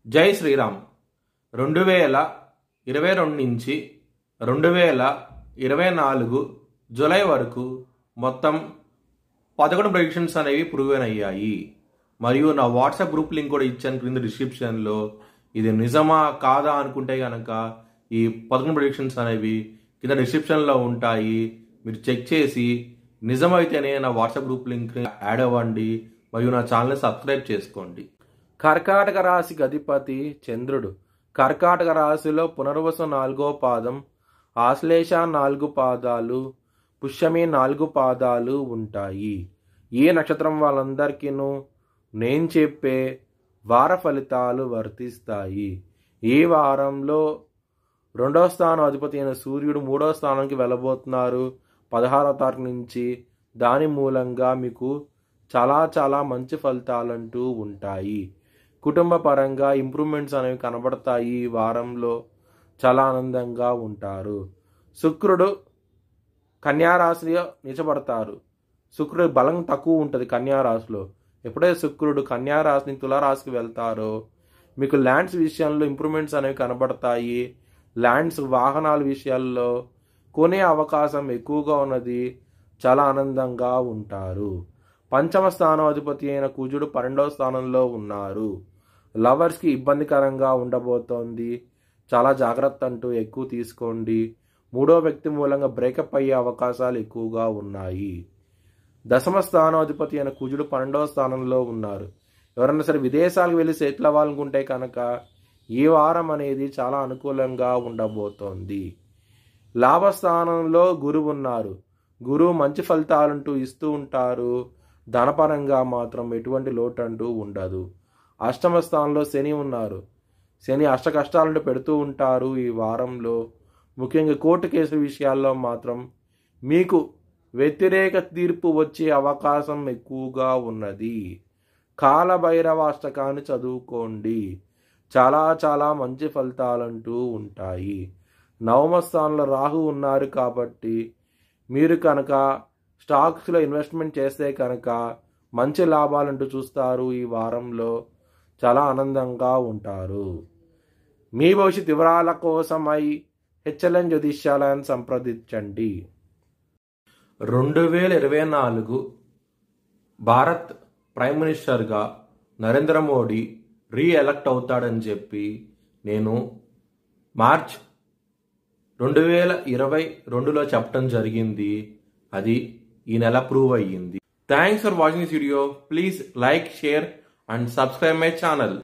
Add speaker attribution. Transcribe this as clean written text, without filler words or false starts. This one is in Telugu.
Speaker 1: జై శ్రీరామ్. 2022 నుంచి 2024 జూలై వరకు మొత్తం 11 ప్రెడిక్షన్స్ అనేవి ప్రూవెన్ అయ్యాయి. మరియు నా వాట్సాప్ గ్రూప్ లింక్ కూడా ఇచ్చాను క్రింద డిస్క్రిప్షన్లో. ఇది నిజమా కాదా అనుకుంటే కనుక ఈ 11 ప్రెడిక్షన్స్ అనేవి కింద డిస్క్రిప్షన్లో ఉంటాయి. మీరు చెక్ చేసి నిజమైతేనే నా వాట్సాప్ గ్రూప్ లింక్ యాడ్ అవ్వండి మరియు నా ఛానల్ని సబ్స్క్రైబ్ చేసుకోండి. కర్కాటక రాశికి అధిపతి చంద్రుడు. కర్కాటక రాశిలో పునర్వసు 4వ పాదం, ఆశ్లేష 4 పాదాలు, పుష్యమి 4 పాదాలు ఉంటాయి. ఈ నక్షత్రం వాళ్ళందరికీ నేను చెప్పే వార ఫలితాలు వర్తిస్తాయి. ఈ వారంలో 2వ స్థానం అధిపతి అయిన సూర్యుడు 3వ స్థానానికి వెళ్ళబోతున్నారు 16వ తారీఖు నుంచి. దాని మూలంగా మీకు చాలా మంచి ఫలితాలంటూ ఉంటాయి. కుటుంబ పరంగా ఇంప్రూవ్మెంట్స్ అనేవి కనబడతాయి. ఈ వారంలో చాలా ఆనందంగా ఉంటారు. శుక్రుడు కన్యారాశిలో నిలబడతారు. శుక్రుడు బలం తక్కువ ఉంటుంది కన్యారాశిలో. ఎప్పుడైతే శుక్రుడు కన్యారాశిని తులారాశికి వెళ్తారో మీకు ల్యాండ్స్ విషయంలో ఇంప్రూవ్మెంట్స్ అనేవి కనబడతాయి. ల్యాండ్స్ వాహనాల విషయాల్లో కొనే అవకాశం ఎక్కువగా ఉన్నది. చాలా ఆనందంగా ఉంటారు. 5వ స్థానం అధిపతి అయిన కుజుడు 12వ స్థానంలో ఉన్నారు. లవర్స్కి ఇబ్బందికరంగా ఉండబోతోంది. చాలా జాగ్రత్త అంటూ ఎక్కువ తీసుకోండి. 3వ వ్యక్తి మూలంగా బ్రేకప్ అయ్యే అవకాశాలు ఎక్కువగా ఉన్నాయి. 10వ స్థానం అధిపతి అయిన కుజుడు 12వ స్థానంలో ఉన్నారు. ఎవరన్నా సరే విదేశాలకు వెళ్ళి సెటిల్ అవ్వాలనుకుంటే కనుక ఈ వారం అనేది చాలా అనుకూలంగా ఉండబోతోంది. లాభస్థానంలో గురువు ఉన్నారు. గురువు మంచి ఫలితాలంటూ ఇస్తూ ఉంటారు. ధనపరంగా మాత్రం ఎటువంటి లోటు అంటూ ఉండదు. 8వ స్థానంలో శని ఉన్నారు. శని అష్ట కష్టాలను పెడుతూ ఉంటారు. ఈ వారంలో ముఖ్యంగా కోర్టు కేసుల విషయాల్లో మాత్రం మీకు వ్యతిరేక తీర్పు వచ్చే అవకాశం ఎక్కువగా ఉన్నది. కాలభైరవ అష్టకాన్ని చదువుకోండి. చాలా మంచి ఫలితాలంటూ ఉంటాయి. 9వ స్థానంలో రాహు ఉన్నారు కాబట్టి మీరు కనుక స్టాక్స్లో ఇన్వెస్ట్మెంట్ చేస్తే కనుక మంచి లాభాలంటూ చూస్తారు. ఈ వారంలో చాలా ఆనందంగా ఉంటారు. మీ భవిష్యత్ వివరాల కోసమై హెచ్ఎల్ఎన్ జ్యోతిష్యాలయాన్ని సంప్రదించండి. 2024 భారత్ ప్రైమ్ మినిస్టర్గా నరేంద్ర మోడీ రీఎలక్ట్ అవుతాడని చెప్పి నేను మార్చ్ 2022లో చెప్పడం జరిగింది. అది ఈ నెల ప్రూవ్ అయ్యింది. Thanks for watching this video. Please like, share and subscribe my channel.